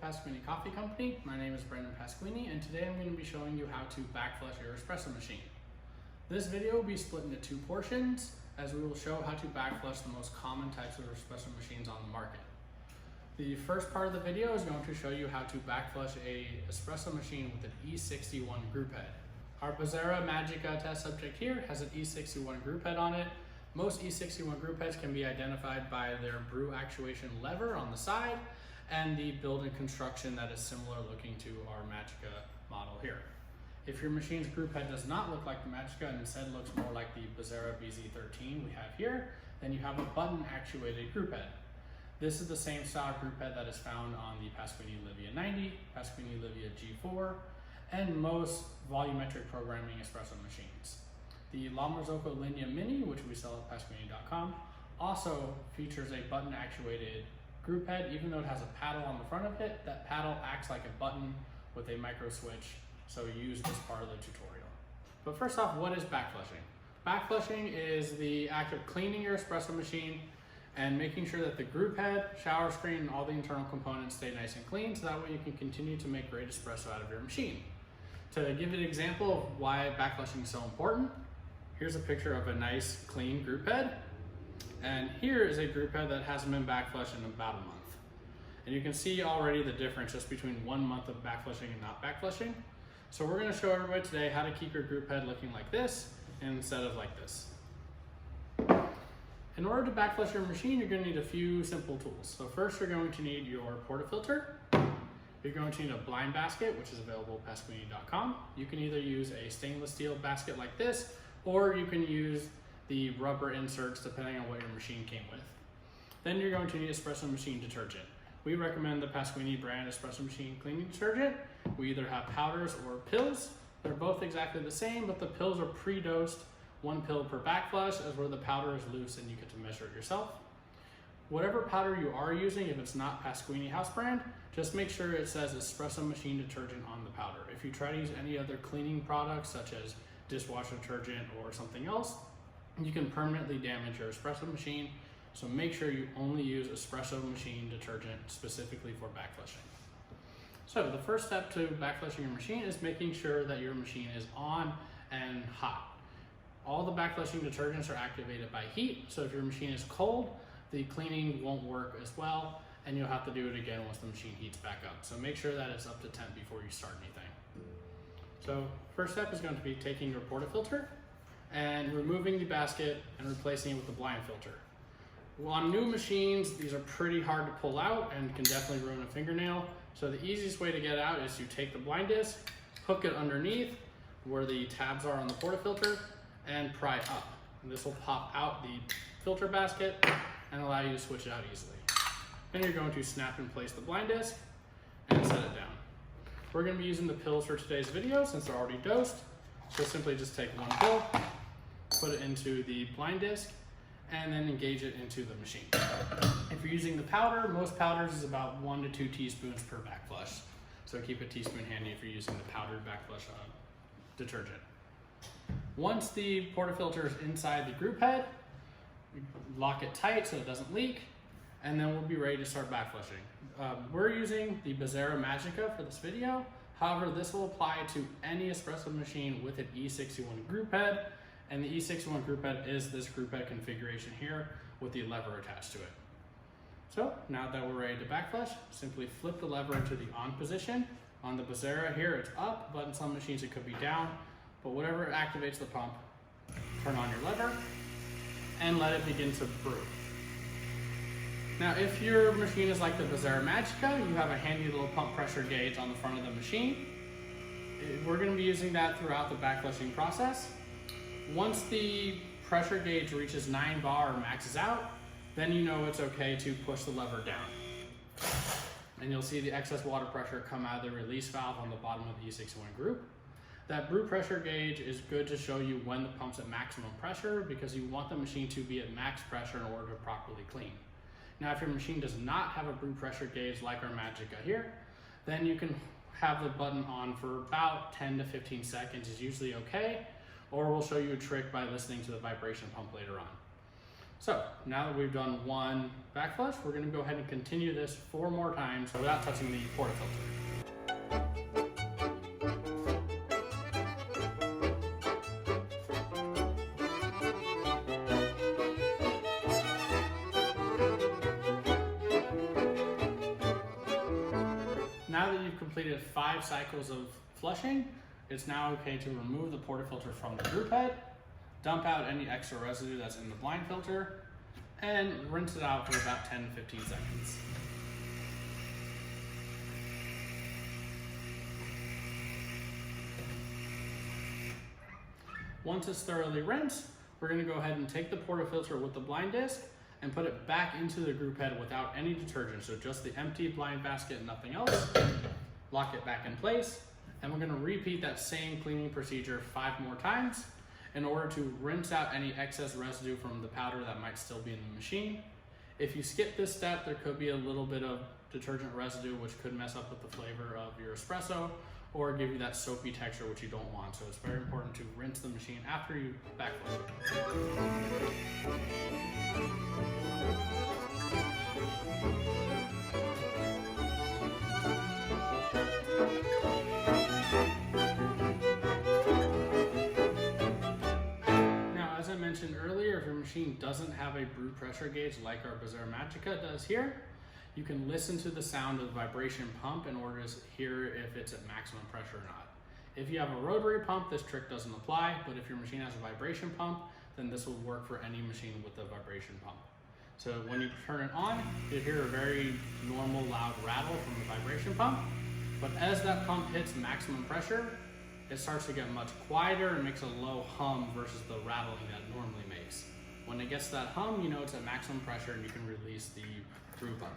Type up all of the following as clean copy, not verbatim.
Pasquini Coffee Company. My name is Brendan Pasquini, and today I'm going to be showing you how to backflush your espresso machine. This video will be split into two portions, as we will show how to backflush the most common types of espresso machines on the market. The first part of the video is going to show you how to backflush a espresso machine with an E61 Grouphead. Our Bazzera Magica test subject here has an E61 Grouphead on it. Most E61 Groupheads can be identified by their brew actuation lever on the side and the build-in construction that is similar looking to our Magica model here. If your machine's Grouphead does not look like the Magica and instead looks more like the Bazzera BZ13 we have here, then you have a button actuated Grouphead. This is the same style Grouphead that is found on the Pasquini Livia 90, Pasquini Livia G4, and most volumetric programming espresso machines. The La Marzocco Linea Mini, which we sell at Pasquini.com, also features a button actuated Grouphead. Even though it has a paddle on the front of it, that paddle acts like a button with a micro switch, so use this part of the tutorial. But first off, what is backflushing? Backflushing is the act of cleaning your espresso machine and making sure that the Grouphead, shower screen, and all the internal components stay nice and clean, so that way you can continue to make great espresso out of your machine. To give you an example of why backflushing is so important, here's a picture of a nice clean Grouphead, and here is a Grouphead that hasn't been backflushed in about a month. And you can see already the difference just between 1 month of backflushing and not backflushing. So we're going to show everybody today how to keep your Grouphead looking like this instead of like this. In order to backflush your machine, you're going to need a few simple tools. So first you're going to need your portafilter. You're going to need a blind basket, which is available at Pasquini.com. You can either use a stainless steel basket like this, or you can use the rubber inserts depending on what your machine came with. Then you're going to need espresso machine detergent. We recommend the Pasquini brand espresso machine cleaning detergent. We either have powders or pills. They're both exactly the same, but the pills are pre-dosed, 1 pill per backflush, as where the powder is loose and you get to measure it yourself. Whatever powder you are using, if it's not Pasquini house brand, just make sure it says espresso machine detergent on the powder. If you try to use any other cleaning products such as dishwasher detergent or something else, you can permanently damage your espresso machine. So make sure you only use espresso machine detergent specifically for backflushing. So the first step to backflushing your machine is making sure that your machine is on and hot. All the backflushing detergents are activated by heat, so if your machine is cold, the cleaning won't work as well, and you'll have to do it again once the machine heats back up. So make sure that it's up to temp before you start anything. So first step is going to be taking your portafilter and removing the basket and replacing it with the blind filter. Well, on new machines, these are pretty hard to pull out and can definitely ruin a fingernail. So the easiest way to get out is to take the blind disc, hook it underneath where the tabs are on the portafilter, and pry up. And this will pop out the filter basket and allow you to switch it out easily. Then you're going to snap and place the blind disc and set it down. We're going to be using the pills for today's video since they're already dosed. So simply just take 1 pill, put it into the blind disc, and then engage it into the machine. If you're using the powder, most powders is about 1 to 2 teaspoons per backflush. So keep a teaspoon handy if you're using the powdered backflush detergent. Once the portafilter is inside the Grouphead, lock it tight so it doesn't leak, and then we'll be ready to start backflushing. We're using the Bazzera Magica for this video. However, this will apply to any espresso machine with an E61 Grouphead, and the E61 Grouphead is this Grouphead configuration here with the lever attached to it. So now that we're ready to backflush, simply flip the lever into the on position. On the Bazzera here, it's up, but in some machines it could be down. But whatever activates the pump, turn on your lever and let it begin to brew. Now, if your machine is like the Bazzera Magica, you have a handy little pump pressure gauge on the front of the machine. We're going to be using that throughout the backflushing process. Once the pressure gauge reaches 9 bar or maxes out, then you know it's okay to push the lever down. And you'll see the excess water pressure come out of the release valve on the bottom of the E61 group. That brew pressure gauge is good to show you when the pump's at maximum pressure, because you want the machine to be at max pressure in order to properly clean. Now, if your machine does not have a brew pressure gauge like our Magica here, then you can have the button on for about 10 to 15 seconds is usually okay, or we'll show you a trick by listening to the vibration pump later on. So now that we've done one backflush, we're going to go ahead and continue this 4 more times without touching the portafilter. Now that you've completed 5 cycles of flushing, it's now okay to remove the portafilter from the Grouphead, dump out any extra residue that's in the blind filter, and rinse it out for about 10 to 15 seconds. Once it's thoroughly rinsed, we're going to go ahead and take the portafilter with the blind disc and put it back into the Grouphead without any detergent, so just the empty blind basket and nothing else. Lock it back in place, and we're going to repeat that same cleaning procedure 5 more times in order to rinse out any excess residue from the powder that might still be in the machine. If you skip this step, there could be a little bit of detergent residue which could mess up with the flavor of your espresso or give you that soapy texture which you don't want. So it's very important to rinse the machine after you backflush it. As I mentioned earlier, if your machine doesn't have a brew pressure gauge like our Bizarre Magica does here, you can listen to the sound of the vibration pump in order to hear if it's at maximum pressure or not. If you have a rotary pump, this trick doesn't apply, but if your machine has a vibration pump, then this will work for any machine with a vibration pump. So when you turn it on, you'll hear a very normal loud rattle from the vibration pump, but as that pump hits maximum pressure, it starts to get much quieter and makes a low hum versus the rattling that it normally makes. When it gets to that hum, you know it's at maximum pressure and you can release the brew button.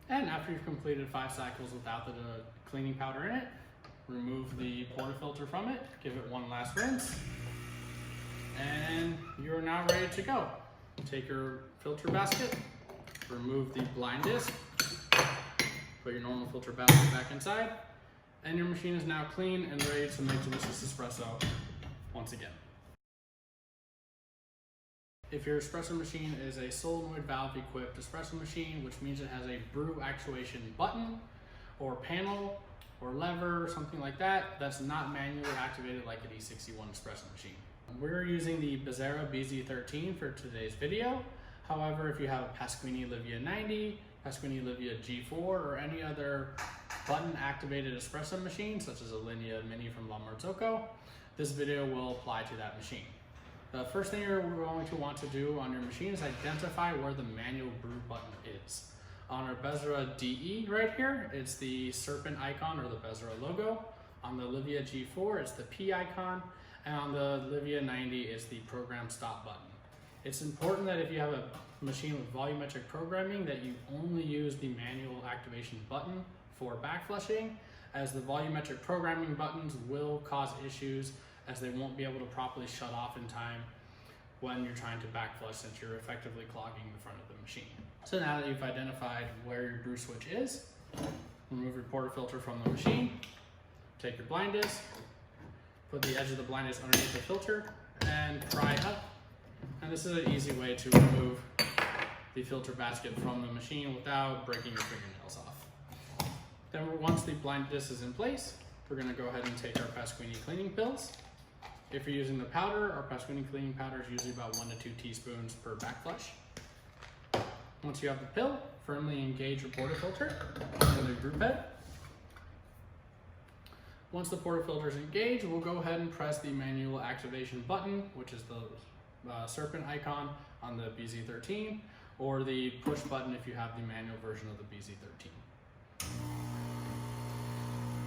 And after you've completed 5 cycles without the cleaning powder in it, remove the portafilter from it, give it one last rinse, and you're now ready to go. Take your filter basket, remove the blind disc, put your normal filter basket back inside, and your machine is now clean and ready to make delicious espresso once again. If your espresso machine is a solenoid valve equipped espresso machine, which means it has a brew actuation button or panel or lever or something like that, that's not manually activated like an E61 espresso machine. We're using the Bizarre BZ13 for today's video. However, if you have a Pasquini Livia 90, Pasquini Livia G4, or any other button activated espresso machine, such as a Linea Mini from La Marzocco, this video will apply to that machine. The first thing you're going to want to do on your machine is identify where the manual brew button is. On our Bezra DE right here, it's the serpent icon or the Bezra logo. On the Livia G4, it's the P icon. And on the Livia 90, it's the program stop button. It's important that if you have a machine with volumetric programming that you only use the manual activation button for backflushing, as the volumetric programming buttons will cause issues as they won't be able to properly shut off in time when you're trying to backflush, since you're effectively clogging the front of the machine. So now that you've identified where your brew switch is, remove your portafilter from the machine, take your blind disc, put the edge of the blind disc underneath the filter, and pry up. And this is an easy way to remove the filter basket from the machine without breaking your fingernails off. Then once the blind disc is in place, we're going to go ahead and take our Pasquini cleaning pills. If you're using the powder, our Pasquini cleaning powder is usually about 1 to 2 teaspoons per backflush. Once you have the pill, firmly engage your portafilter in the Grouphead. Once the portafilter is engaged, we'll go ahead and press the manual activation button, which is the serpent icon on the BZ13, or the push button if you have the manual version of the BZ13.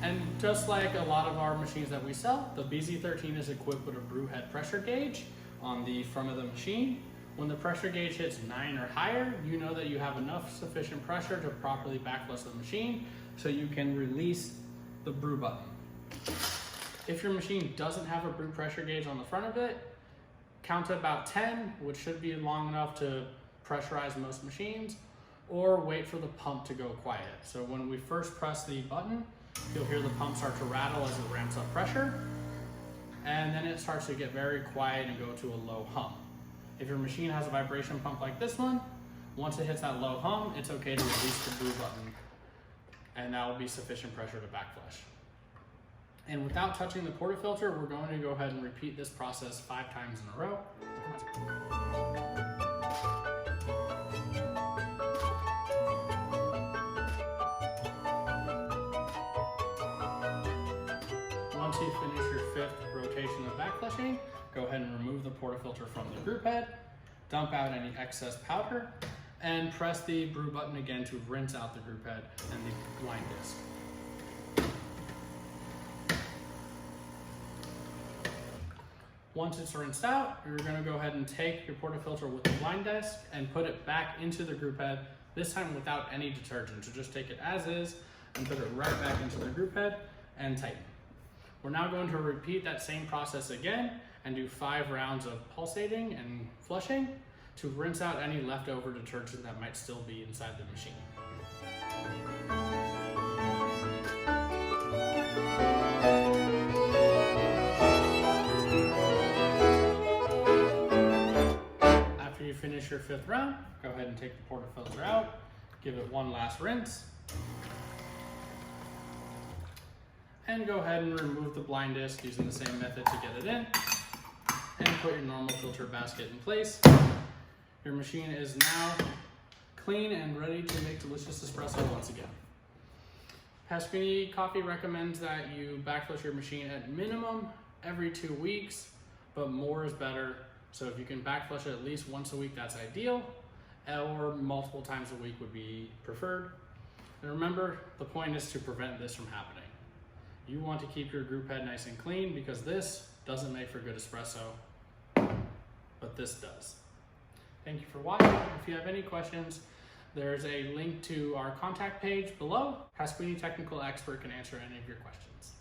And just like a lot of our machines that we sell, the BZ13 is equipped with a brew head pressure gauge on the front of the machine. When the pressure gauge hits 9 or higher, you know that you have enough sufficient pressure to properly backflush the machine so you can release the brew button. If your machine doesn't have a brew pressure gauge on the front of it, count to about 10, which should be long enough to pressurize most machines, or wait for the pump to go quiet. So when we first press the button, you'll hear the pump start to rattle as it ramps up pressure, and then it starts to get very quiet and go to a low hum. If your machine has a vibration pump like this one, once it hits that low hum, it's okay to release the brew button, and that will be sufficient pressure to backflush. And without touching the portafilter, we're going to go ahead and repeat this process 5 times in a row. Once you finish your 5th rotation of backflushing, go ahead and remove the portafilter from the group head, dump out any excess powder, and press the brew button again to rinse out the group head and the blind disc. Once it's rinsed out, you're going to go ahead and take your portafilter with the blind disc and put it back into the group head, this time without any detergent. So just take it as is and put it right back into the group head and tighten. We're now going to repeat that same process again and do 5 rounds of pulsating and flushing to rinse out any leftover detergent that might still be inside the machine. After you finish your 5th round, go ahead and take the portafilter out, give it one last rinse, and go ahead and remove the blind disc using the same method to get it in, and put your normal filter basket in place. Your machine is now clean and ready to make delicious espresso once again. Pasquini Coffee recommends that you backflush your machine at minimum every 2 weeks, but more is better. So if you can backflush it at least once a week, that's ideal, or multiple times a week would be preferred. And remember, the point is to prevent this from happening. You want to keep your group head nice and clean because this doesn't make for good espresso, but this does. Thank you for watching. If you have any questions, there's a link to our contact page below. Pasquini Technical Expert can answer any of your questions.